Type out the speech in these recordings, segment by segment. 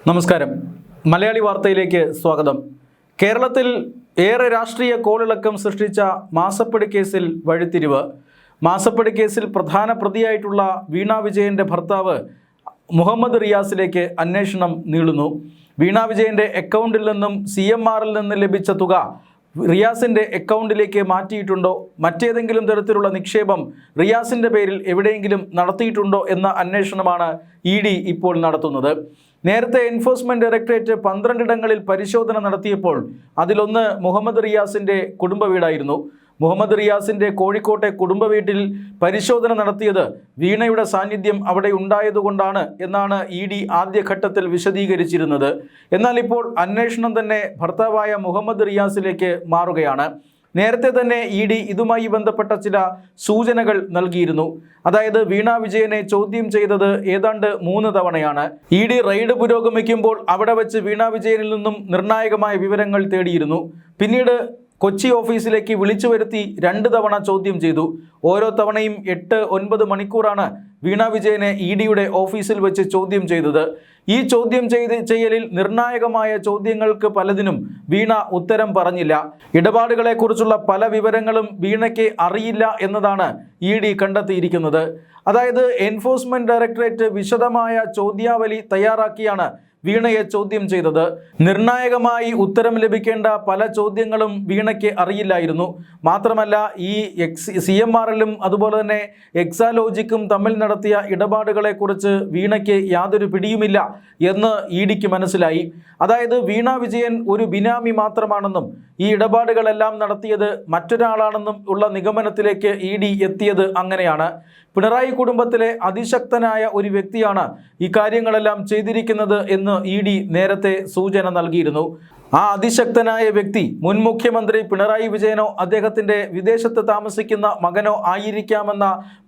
നമസ്കാരം. മലയാളി വാർത്തയിലേക്ക് സ്വാഗതം. കേരളത്തിൽ ഏറെ രാഷ്ട്രീയ കോളിളക്കം സൃഷ്ടിച്ച മാസപ്പടി കേസിൽ വഴിത്തിരിവ്. മാസപ്പടി കേസിൽ പ്രധാന പ്രതിയായിട്ടുള്ള വീണ വിജയൻ്റെ ഭർത്താവ് മുഹമ്മദ് റിയാസിലേക്ക് അന്വേഷണം നീളുന്നു. വീണ വിജയൻ്റെ അക്കൗണ്ടിൽ നിന്നും CMRൽ നിന്ന് ലഭിച്ച തുക റിയാസിൻ്റെ അക്കൗണ്ടിലേക്ക് മാറ്റിയിട്ടുണ്ടോ, മറ്റേതെങ്കിലും തരത്തിലുള്ള നിക്ഷേപം റിയാസിൻ്റെ പേരിൽ എവിടെയെങ്കിലും നടത്തിയിട്ടുണ്ടോ എന്ന അന്വേഷണമാണ് ED ഇപ്പോൾ നടത്തുന്നത്. നേരത്തെ എൻഫോഴ്സ്മെൻറ്റ് ഡയറക്ടറേറ്റ് 12 ഇടങ്ങളിൽ പരിശോധന നടത്തിയപ്പോൾ അതിലൊന്ന് മുഹമ്മദ് റിയാസിൻ്റെ കുടുംബ വീടായിരുന്നു. മുഹമ്മദ് റിയാസിൻ്റെ കോഴിക്കോട്ടെ കുടുംബ വീട്ടിൽ പരിശോധന നടത്തിയത് വീണയുടെ സാന്നിധ്യം അവിടെ ഉണ്ടായതുകൊണ്ടാണ് എന്നാണ് ED ആദ്യഘട്ടത്തിൽ വിശദീകരിച്ചിരുന്നത്. എന്നാൽ ഇപ്പോൾ അന്വേഷണം തന്നെ ഭർത്താവായ മുഹമ്മദ് റിയാസിലേക്ക് മാറുകയാണ്. നേരത്തെ തന്നെ ED ഇതുമായി ബന്ധപ്പെട്ട ചില സൂചനകൾ നൽകിയിരുന്നു. അതായത് വീണ വിജയനെ ചോദ്യം ചെയ്തത് ഏതാണ്ട് 3 തവണയാണ്. ED റെയ്ഡ് പുരോഗമിക്കുമ്പോൾ അവിടെ വെച്ച് വീണ വിജയനിൽ നിന്നും നിർണായകമായ വിവരങ്ങൾ തേടിയിരുന്നു. പിന്നീട് കൊച്ചി ഓഫീസിലേക്ക് വിളിച്ചു വരുത്തി 2 തവണ ചോദ്യം ചെയ്തു. ഓരോ തവണയും 8-9 മണിക്കൂറാണ് വീണ വിജയനെ EDയുടെ ഓഫീസിൽ വെച്ച് ചോദ്യം ചെയ്തത്. ഈ ചോദ്യം ചെയ്യലിൽ നിർണായകമായ ചോദ്യങ്ങൾക്ക് പലതിനും വീണ ഉത്തരം പറഞ്ഞില്ല. ഇടപാടുകളെക്കുറിച്ചുള്ള പല വിവരങ്ങളും വീണയ്ക്ക് അറിയില്ല എന്നതാണ് ED കണ്ടെത്തിയിരിക്കുന്നത്. അതായത് എൻഫോഴ്സ്മെൻറ്റ് ഡയറക്ടറേറ്റ് വിശദമായ ചോദ്യാവലി തയ്യാറാക്കിയാണ് വീണയെ ചോദ്യം ചെയ്തത്. നിർണായകമായി ഉത്തരം ലഭിക്കേണ്ട പല ചോദ്യങ്ങളും വീണയ്ക്ക് അറിയില്ലായിരുന്നു. മാത്രമല്ല ഈ CMRലും അതുപോലെ തന്നെ എക്സാലോജിക്കും തമ്മിൽ നടത്തിയ ഇടപാടുകളെക്കുറിച്ച് വീണയ്ക്ക് യാതൊരു പിടിയുമില്ല എന്ന് EDക്ക് മനസ്സിലായി. അതായത് വീണ വിജയൻ ഒരു ബിനാമി മാത്രമാണെന്നും ഈ ഇടപാടുകളെല്ലാം നടത്തിയത് മറ്റൊരാളാണെന്നും ഉള്ള നിഗമനത്തിലേക്ക് ED എത്തിയത് അങ്ങനെയാണ്. പിണറായി കുടുംബത്തിലെ അതിശക്തനായ ഒരു വ്യക്തിയാണ് ഈ കാര്യങ്ങളെല്ലാം ചെയ്തിരിക്കുന്നത് എന്ന് ED നേരത്തെ സൂചന നൽകിയിരുന്നു. ആ അതിശക്തനായ വ്യക്തി മുൻ മുഖ്യമന്ത്രി പിണറായി വിജയനോ അദ്ദേഹത്തിൻ്റെ വിദേശത്ത് താമസിക്കുന്ന മകനോ ആയിരിക്കാമെന്ന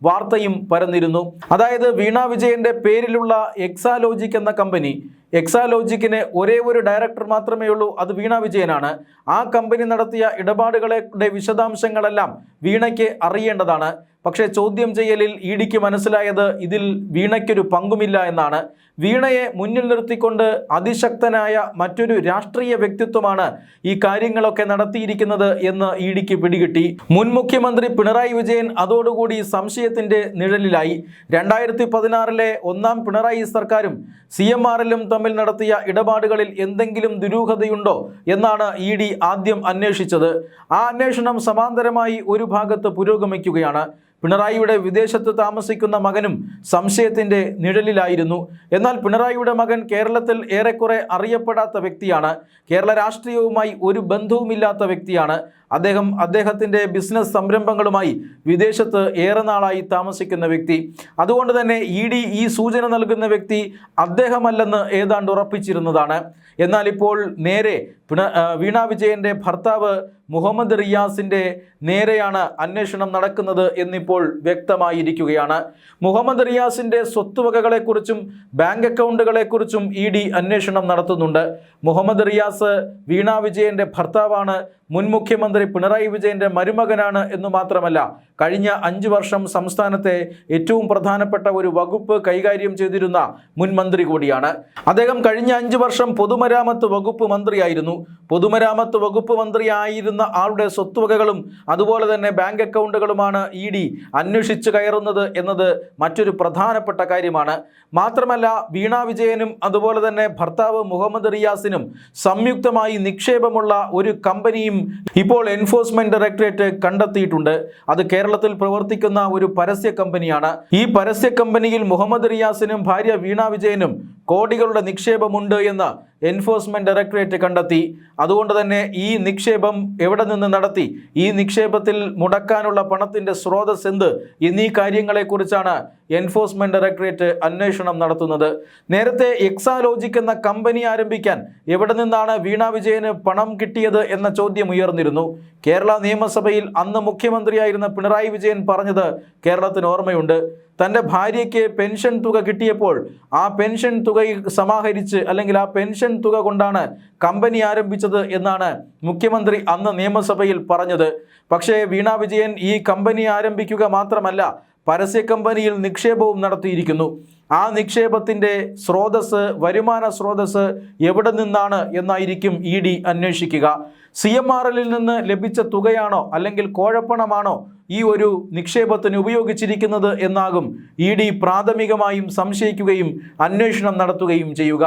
വാർത്തയും പരന്നിരുന്നു. അതായത് വീണ വിജയൻ്റെ പേരിലുള്ള എക്സാലോജിക് എന്ന കമ്പനി, എക്സാലോജിക്കിന് ഒരേ ഒരു ഡയറക്ടർ മാത്രമേ ഉള്ളൂ, അത് വീണ വിജയനാണ്. ആ കമ്പനി നടത്തിയ ഇടപാടുകളുടെ വിശദാംശങ്ങളെല്ലാം വീണയ്ക്ക് അറിയേണ്ടതാണ്. പക്ഷേ ചോദ്യം ചെയ്യലിൽ EDക്ക് മനസ്സിലായത് ഇതിൽ വീണയ്ക്കൊരു പങ്കുമില്ല എന്നാണ്. വീണയെ മുന്നിൽ നിർത്തിക്കൊണ്ട് അതിശക്തനായ മറ്റൊരു രാഷ്ട്രീയ വ്യക്തിത്വമാണ് ഈ കാര്യങ്ങളൊക്കെ നടത്തിയിരിക്കുന്നത് എന്ന് EDക്ക് പിടികിട്ടി. മുൻ മുഖ്യമന്ത്രി പിണറായി വിജയൻ അതോടുകൂടി സംശയത്തിൻ്റെ നിഴലിലായി. 2016 ഒന്നാം പിണറായി സർക്കാരും CMRലും തമ്മിൽ നടത്തിയ ഇടപാടുകളിൽ എന്തെങ്കിലും ദുരൂഹതയുണ്ടോ എന്നാണ് ED ആദ്യം അന്വേഷിച്ചത്. ആ അന്വേഷണം സമാന്തരമായി ഒരു ഭാഗത്ത് പുരോഗമിക്കുകയാണ്. പിണറായിയുടെ വിദേശത്ത് താമസിക്കുന്ന മകനും സംശയത്തിൻ്റെ നിഴലിലായിരുന്നു. എന്നാൽ പിണറായിയുടെ മകൻ കേരളത്തിൽ ഏറെക്കുറെ അറിയപ്പെടാത്ത വ്യക്തിയാണ്. കേരള രാഷ്ട്രീയവുമായി ഒരു ബന്ധവുമില്ലാത്ത വ്യക്തിയാണ്. അദ്ദേഹത്തിൻ്റെ ബിസിനസ് സംരംഭങ്ങളുമായി വിദേശത്ത് ഏറെ നാളായി താമസിക്കുന്ന വ്യക്തി. അതുകൊണ്ട് തന്നെ ED ഈ സൂചന നൽകുന്ന വ്യക്തി അദ്ദേഹമല്ലെന്ന് ഏതാണ്ട് ഉറപ്പിച്ചിരുന്നതാണ്. എന്നാൽ ഇപ്പോൾ നേരെ വീണ വിജയൻ്റെ ഭർത്താവ് മുഹമ്മദ് റിയാസിൻ്റെ നേരെയാണ് അന്വേഷണം നടക്കുന്നത് എന്നിപ്പോൾ വ്യക്തമായിരിക്കുകയാണ്. മുഹമ്മദ് റിയാസിൻ്റെ സ്വത്തുവകകളെക്കുറിച്ചും ബാങ്ക് അക്കൗണ്ടുകളെക്കുറിച്ചും ED അന്വേഷണം നടത്തുന്നുണ്ട്. മുഹമ്മദ് റിയാസ് വീണ വിജയൻ്റെ ഭർത്താവാണ്, മുൻ മുഖ്യമന്ത്രി പിണറായി വിജയൻ്റെ മരുമകനാണ് എന്ന് മാത്രമല്ല കഴിഞ്ഞ 5 വർഷം സംസ്ഥാനത്തെ ഏറ്റവും പ്രധാനപ്പെട്ട ഒരു വകുപ്പ് കൈകാര്യം ചെയ്തിരുന്ന മുൻ മന്ത്രി കൂടിയാണ്. അദ്ദേഹം കഴിഞ്ഞ 5 വർഷം പൊതുമരാമത്ത് വകുപ്പ് മന്ത്രിയായിരുന്നു. പൊതുമരാമത്ത് വകുപ്പ് മന്ത്രിയായിരുന്ന ആളുടെ സ്വത്തുവകകളും അതുപോലെ തന്നെ ബാങ്ക് അക്കൗണ്ടുകളുമാണ് ED അന്വേഷിച്ചു കയറുന്നത് എന്നത് മറ്റൊരു പ്രധാനപ്പെട്ട കാര്യമാണ്. മാത്രമല്ല വീണ വിജയനും അതുപോലെ തന്നെ ഭർത്താവ് മുഹമ്മദ് റിയാസിനും സംയുക്തമായി നിക്ഷേപമുള്ള ഒരു കമ്പനിയും ഇപ്പോൾ എൻഫോഴ്സ്മെന്റ് ഡയറക്ടറേറ്റ് കണ്ടെത്തിയിട്ടുണ്ട്. അത് കേരളത്തിൽ പ്രവർത്തിക്കുന്ന ഒരു പരസ്യ കമ്പനിയാണ്. ഈ പരസ്യ കമ്പനിയിൽ മുഹമ്മദ് റിയാസിനും ഭാര്യ വീണ വിജയനും കോടികളുടെ നിക്ഷേപമുണ്ട് എന്ന് എൻഫോഴ്സ്മെന്റ് ഡയറക്ടറേറ്റ് കണ്ടെത്തി. അതുകൊണ്ട് തന്നെ ഈ നിക്ഷേപം എവിടെ നിന്ന് നടത്തി, ഈ നിക്ഷേപത്തിൽ മുടക്കാനുള്ള പണത്തിൻ്റെ സ്രോതസ് എന്ത് എന്നീ കാര്യങ്ങളെക്കുറിച്ചാണ് എൻഫോഴ്സ്മെന്റ് ഡയറക്ടറേറ്റ് അന്വേഷണം നടത്തുന്നത്. നേരത്തെ എക്സാലോജിക് എന്ന കമ്പനി ആരംഭിക്കാൻ എവിടെ നിന്നാണ് വീണ വിജയന് പണം കിട്ടിയത് എന്ന ചോദ്യം ഉയർന്നിരുന്നു. കേരള നിയമസഭയിൽ അന്ന് മുഖ്യമന്ത്രിയായിരുന്ന പിണറായി വിജയൻ പറഞ്ഞത് കേരളത്തിന് ഓർമ്മയുണ്ട്. തൻ്റെ ഭാര്യയ്ക്ക് പെൻഷൻ തുക കിട്ടിയപ്പോൾ ആ പെൻഷൻ തുക സമാഹരിച്ച് അല്ലെങ്കിൽ ആ പെൻഷൻ തുക കൊണ്ടാണ് കമ്പനി ആരംഭിച്ചത് എന്നാണ് മുഖ്യമന്ത്രി അന്ന് നിയമസഭയിൽ പറഞ്ഞത്. പക്ഷേ വീണ വിജയൻ ഈ കമ്പനി ആരംഭിക്കുക മാത്രമല്ല പരസ്യ കമ്പനിയിൽ നിക്ഷേപവും നടത്തിയിരിക്കുന്നു. ആ നിക്ഷേപത്തിൻ്റെ വരുമാന സ്രോതസ് എവിടെ നിന്നാണ് എന്നായിരിക്കും ED അന്വേഷിക്കുക. CMRL നിന്ന് ലഭിച്ച തുകയാണോ അല്ലെങ്കിൽ കോഴപ്പണമാണോ ഈ ഒരു നിക്ഷേപത്തിന് ഉപയോഗിച്ചിരിക്കുന്നത് എന്നാകും ED പ്രാഥമികമായും സംശയിക്കുകയും അന്വേഷണം നടത്തുകയും ചെയ്യുക.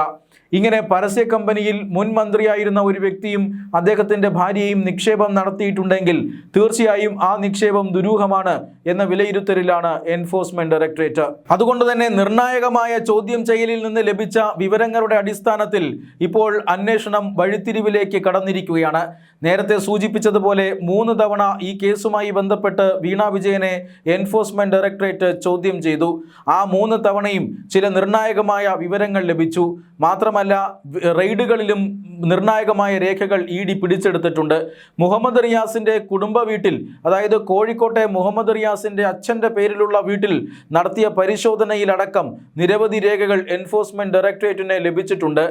ഇങ്ങനെ പരസ്യ കമ്പനിയിൽ മുൻ മന്ത്രിയായിരുന്ന ഒരു വ്യക്തിയും അദ്ദേഹത്തിൻ്റെ ഭാര്യയും നിക്ഷേപം നടത്തിയിട്ടുണ്ടെങ്കിൽ തീർച്ചയായും ആ നിക്ഷേപം ദുരൂഹമാണ് എന്ന വിലയിരുത്തലിലാണ് എൻഫോഴ്സ്മെന്റ് ഡയറക്ടറേറ്റ്. അതുകൊണ്ട് തന്നെ നിർണായകമായ ചോദ്യം ചെയ്യലിൽ നിന്ന് ലഭിച്ച വിവരങ്ങളുടെ അടിസ്ഥാനത്തിൽ ഇപ്പോൾ അന്വേഷണം വഴിത്തിരിവിലേക്ക് കടന്നിരിക്കുകയാണ്. നേരത്തെ സൂചിപ്പിച്ചതുപോലെ 3 തവണ ഈ കേസുമായി ബന്ധപ്പെട്ട് വീണ വിജയനെ എൻഫോഴ്സ്മെന്റ് ഡയറക്ടറേറ്റ് ചോദ്യം ചെയ്തു. ആ 3 തവണയും ചില നിർണായകമായ വിവരങ്ങൾ ലഭിച്ചു. മാത്രമല്ല റെയ്ഡുകളിലും നിർണായകമായ രേഖകൾ ED പിടിച്ചെടുത്തിട്ടുണ്ട്. മുഹമ്മദ് റിയാസിൻ്റെ കുടുംബ വീട്ടിൽ, അതായത് കോഴിക്കോട്ടെ മുഹമ്മദ് റിയാസിൻ്റെ അച്ഛൻ്റെ പേരിലുള്ള വീട്ടിൽ നടത്തിയ പരിശോധനയിലടക്കം നിരവധി രേഖകൾ എൻഫോഴ്സ്മെന്റ് ഡയറക്ടറേറ്റിന് ലഭിച്ചിട്ടുണ്ട്.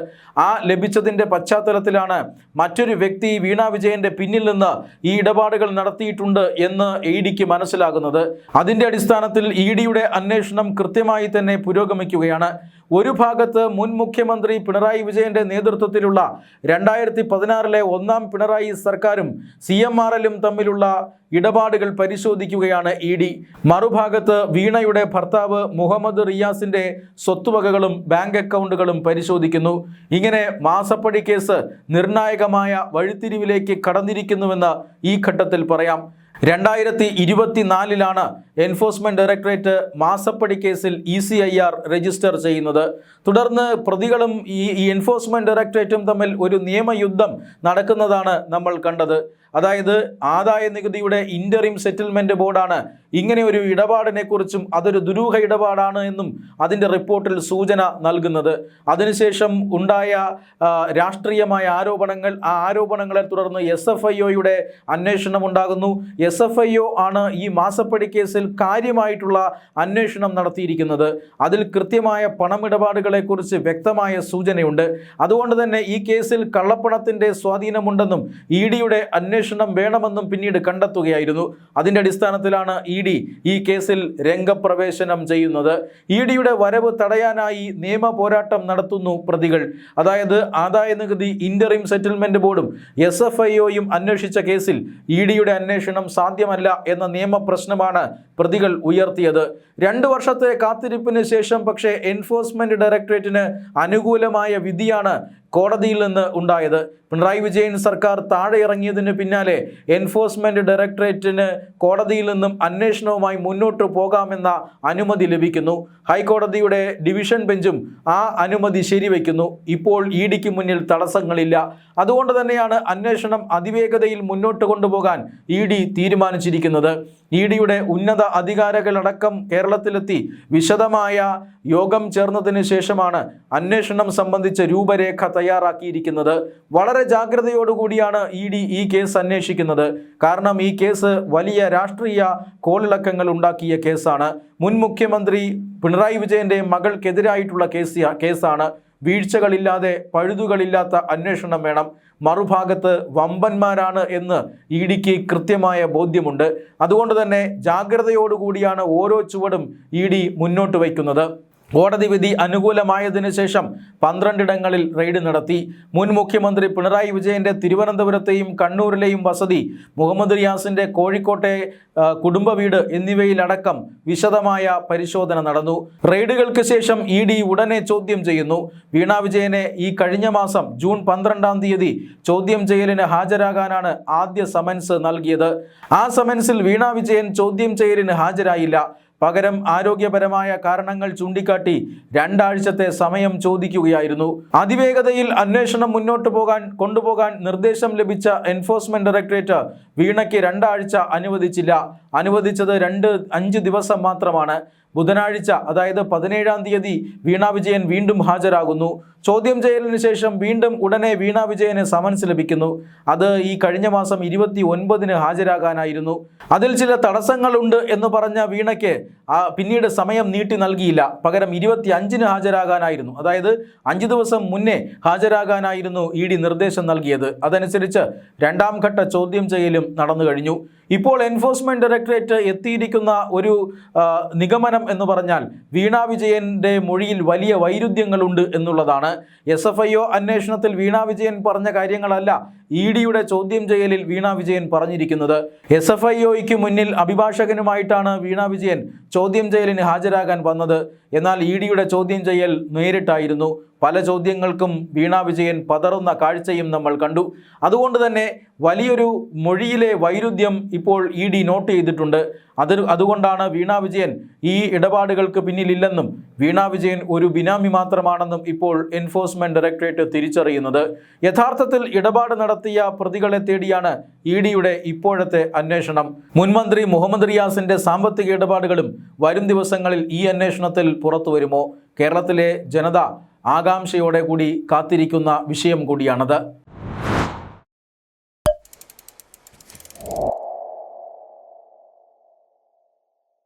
ആ ലഭിച്ചതിൻ്റെ പശ്ചാത്തലത്തിലാണ് മറ്റൊരു വ്യക്തി വീണ വിജയൻ്റെ പിന്നിൽ നിന്ന് ഈ ഇടപാടുകൾ നടത്തിയിട്ടുണ്ട് എന്ന് EDക്ക് മനസ്സിലാകുന്നത്. അതിൻ്റെ അടിസ്ഥാനത്തിൽ EDയുടെ അന്വേഷണം കൃത്യമായി തന്നെ പുരോഗമിക്കുകയാണ്. ഒരു ഭാഗത്ത് മുൻ മുഖ്യമന്ത്രി പിണറായി വിജയൻ്റെ നേതൃത്വത്തിലുള്ള 2016 ഒന്നാം പിണറായി സർക്കാരും CMRLും തമ്മിലുള്ള ഇടപാടുകൾ പരിശോധിക്കുകയാണ് ED. മറുഭാഗത്ത് വീണയുടെ ഭർത്താവ് മുഹമ്മദ് റിയാസിൻ്റെ സ്വത്തുവകകളും ബാങ്ക് അക്കൗണ്ടുകളും പരിശോധിക്കുന്നു. ഇങ്ങനെ മാസപ്പടി കേസ് നിർണായകമായ വഴിത്തിരിവിലേക്ക് കടന്നിരിക്കുന്നുവെന്ന് ഈ ഘട്ടത്തിൽ പറയാം. 2024 എൻഫോഴ്സ്മെന്റ് ഡയറക്ടറേറ്റ് മാസപ്പടി കേസിൽ ECIR രജിസ്റ്റർ ചെയ്യുന്നത്. തുടർന്ന് പ്രതികളും ഈ എൻഫോഴ്സ്മെന്റ് ഡയറക്ടറേറ്റും തമ്മിൽ ഒരു നിയമയുദ്ധം നടക്കുന്നതാണ് നമ്മൾ കണ്ടത്. അതായത് ആദായ നികുതിയുടെ ഇൻ്ററിം സെറ്റിൽമെൻറ്റ് ബോർഡാണ് ഇങ്ങനെ ഒരു ഇടപാടിനെ കുറിച്ചും അതൊരു ദുരൂഹ ഇടപാടാണ് എന്നും അതിൻ്റെ റിപ്പോർട്ടിൽ സൂചന നൽകുന്നത്. അതിനുശേഷം ഉണ്ടായ രാഷ്ട്രീയമായ ആരോപണങ്ങൾ, ആ ആരോപണങ്ങളെ തുടർന്ന് SFIOയുടെ അന്വേഷണം ഉണ്ടാകുന്നു. SFIO ആണ് ഈ മാസപ്പടി കേസിൽ കാര്യമായിട്ടുള്ള അന്വേഷണം നടത്തിയിരിക്കുന്നത്. അതിൽ കൃത്യമായ പണമിടപാടുകളെക്കുറിച്ച് വ്യക്തമായ സൂചനയുണ്ട്. അതുകൊണ്ട് തന്നെ ഈ കേസിൽ കള്ളപ്പണത്തിൻ്റെ സ്വാധീനമുണ്ടെന്നും EDയുടെ അന്വേഷണം വേണമെന്നും പിന്നീട് കണ്ടെത്തുകയായിരുന്നു. അതിൻ്റെ അടിസ്ഥാനത്തിലാണ് ED ഈ കേസിൽ രംഗപ്രവേശനം ചെയ്യുന്നത്. EDയുടെ വരവ് തടയാനായി നിയമ പോരാട്ടം നടത്തുന്നു പ്രതികൾ. അതായത് ആദായ നികുതി ഇൻ്ററിം സെറ്റിൽമെൻറ്റ് ബോർഡും SFIOയും അന്വേഷിച്ച കേസിൽ EDയുടെ അന്വേഷണം സാധ്യമല്ല എന്ന നിയമപ്രശ്നമാണ് പ്രതികൾ ഉയർത്തിയത്. 2 വർഷത്തെ കാത്തിരിപ്പിന് ശേഷം പക്ഷേ എൻഫോഴ്സ്മെന്റ് ഡയറക്ടറേറ്റിന് അനുകൂലമായ വിധിയാണ് കോടതിയിൽ നിന്ന് ഉണ്ടായത്. പിണറായി വിജയൻ സർക്കാർ താഴെ ഇറങ്ങിയതിന് പിന്നാലെ എൻഫോഴ്സ്മെന്റ് ഡയറക്ടറേറ്റിന് കോടതിയിൽ നിന്നും അന്വേഷണവുമായി മുന്നോട്ട് പോകാമെന്ന അനുമതി ലഭിക്കുന്നു. ഹൈക്കോടതിയുടെ ഡിവിഷൻ ബെഞ്ചും ആ അനുമതി ശരിവയ്ക്കുന്നു. ഇപ്പോൾ EDക്ക് മുന്നിൽ തടസ്സങ്ങളില്ല. അതുകൊണ്ട് തന്നെയാണ് അന്വേഷണം അതിവേഗതയിൽ മുന്നോട്ട് കൊണ്ടുപോകാൻ ED തീരുമാനിച്ചിരിക്കുന്നത്. EDയുടെ ഉന്നത അധികാരികളടക്കം കേരളത്തിലെത്തി വിശദമായ യോഗം ചേർന്നതിന് ശേഷമാണ് അന്വേഷണം സംബന്ധിച്ച രൂപരേഖ തയ്യാറാക്കിയിരിക്കുന്നത്. വളരെ ജാഗ്രതയോടുകൂടിയാണ് ED ഈ കേസ് അന്വേഷിക്കുന്നത്. കാരണം ഈ കേസ് വലിയ രാഷ്ട്രീയ കോളിളക്കങ്ങൾ ഉണ്ടാക്കിയ കേസാണ്. മുൻ മുഖ്യമന്ത്രി പിണറായി വിജയൻ്റെ മകൾക്കെതിരായിട്ടുള്ള കേസാണ്. വീഴ്ചകളില്ലാതെ പഴുതുകളില്ലാത്ത അന്വേഷണം വേണം. മറുഭാഗത്ത് വമ്പന്മാരാണ് എന്ന് EDക്ക് കൃത്യമായ ബോധ്യമുണ്ട്. അതുകൊണ്ട് തന്നെ ജാഗ്രതയോടുകൂടിയാണ് ഓരോ ചുവടും ED മുന്നോട്ട് വയ്ക്കുന്നത്. കോടതി വിധി അനുകൂലമായതിനു ശേഷം 12 ഇടങ്ങളിൽ റെയ്ഡ് നടത്തി. മുൻ മുഖ്യമന്ത്രി പിണറായി വിജയൻ്റെ തിരുവനന്തപുരത്തെയും കണ്ണൂരിലെയും വസതി, മുഹമ്മദ് റിയാസിൻ്റെ കോഴിക്കോട്ടെ കുടുംബ വീട് എന്നിവയിലടക്കം വിശദമായ പരിശോധന നടന്നു. റെയ്ഡുകൾക്ക് ശേഷം ED ഉടനെ ചോദ്യം ചെയ്യുന്നു. വീണ വിജയനെ ഈ കഴിഞ്ഞ മാസം ജൂൺ 12-ാം തീയതി ചോദ്യം ചെയ്യലിന് ഹാജരാകാനാണ് ആദ്യ സമൻസ് നൽകിയത്. ആ സമൻസിൽ വീണ വിജയൻ ചോദ്യം ചെയ്യലിന് ഹാജരായില്ല. പകരം ആരോഗ്യപരമായ കാരണങ്ങൾ ചൂണ്ടിക്കാട്ടി 2 ആഴ്ചത്തെ സമയം ചോദിക്കുകയായിരുന്നു. അതിവേഗതയിൽ അന്വേഷണം മുന്നോട്ട് കൊണ്ടുപോകാൻ നിർദ്ദേശം ലഭിച്ച എൻഫോഴ്സ്മെന്റ് ഡയറക്ടറേറ്റ് വീണയ്ക്ക് 2 ആഴ്ച അനുവദിച്ചില്ല. അനുവദിച്ചത് 5 ദിവസം മാത്രമാണ്. ബുധനാഴ്ച, അതായത് 17-ാം തീയതി വീണ വിജയൻ വീണ്ടും ഹാജരാകുന്നു. ചോദ്യം ചെയ്യലിന് ശേഷം വീണ്ടും ഉടനെ വീണ വിജയന് സമൻസ് ലഭിക്കുന്നു. അത് ഈ കഴിഞ്ഞ മാസം 29-ന് ഹാജരാകാനായിരുന്നു. അതിൽ ചില തടസ്സങ്ങളുണ്ട് എന്ന് പറഞ്ഞ വീണയ്ക്ക് പിന്നീട് സമയം നീട്ടി നൽകിയില്ല. പകരം 25-ന് ഹാജരാകാനായിരുന്നു, അതായത് 5 ദിവസം മുന്നേ ഹാജരാകാനായിരുന്നു ED നിർദ്ദേശം നൽകിയത്. അതനുസരിച്ച് രണ്ടാം ഘട്ട ചോദ്യം ചെയ്യലും നടന്നു കഴിഞ്ഞു. ഇപ്പോൾ എൻഫോഴ്സ്മെന്റ് ഡയറക്ടറേറ്റ് എത്തിയിരിക്കുന്ന ഒരു നിഗമനം എന്ന് പറഞ്ഞാൽ വീണ വിജയന്റെ മൊഴിയിൽ വലിയ വൈരുദ്ധ്യങ്ങളുണ്ട് എന്നുള്ളതാണ്. SFIO അന്വേഷണത്തിൽ വീണ വിജയൻ പറഞ്ഞ കാര്യങ്ങളല്ല EDയുടെ ചോദ്യം ചെയ്യലിൽ വീണ വിജയൻ പറഞ്ഞിരിക്കുന്നത്. SFIOയ്ക്ക് മുന്നിൽ അഭിഭാഷകനുമായിട്ടാണ് വീണ വിജയൻ ചോദ്യം ചെയ്യലിന് ഹാജരാകാൻ വന്നത്. എന്നാൽ EDയുടെ ചോദ്യം ചെയ്യൽ നേരിട്ടായിരുന്നു. പല ചോദ്യങ്ങൾക്കും വീണ വിജയൻ പതറുന്ന കാഴ്ചയും നമ്മൾ കണ്ടു. അതുകൊണ്ട് തന്നെ വലിയൊരു മൊഴിയിലെ വൈരുദ്ധ്യം ഇപ്പോൾ ED നോട്ട് ചെയ്തിട്ടുണ്ട്. അതുകൊണ്ടാണ് വീണ വിജയൻ ഈ ഇടപാടുകൾക്ക് പിന്നിലില്ലെന്നും വീണ വിജയൻ ഒരു ബിനാമി മാത്രമാണെന്നും ഇപ്പോൾ എൻഫോഴ്സ്മെന്റ് ഡയറക്ടറേറ്റ് തിരിച്ചറിയുന്നത്. യഥാർത്ഥത്തിൽ ഇടപാട് നടത്തിയ പ്രതികളെ തേടിയാണ് EDയുടെ ഇപ്പോഴത്തെ അന്വേഷണം. മുൻമന്ത്രി മുഹമ്മദ് റിയാസിന്റെ സാമ്പത്തിക ഇടപാടുകളും വരും ദിവസങ്ങളിൽ ഈ അന്വേഷണത്തിൽ പുറത്തു വരുമോ? കേരളത്തിലെ ജനത ആകാംക്ഷയോടെ കൂടി കാത്തിരിക്കുന്ന വിഷയം കൂടിയാണത്.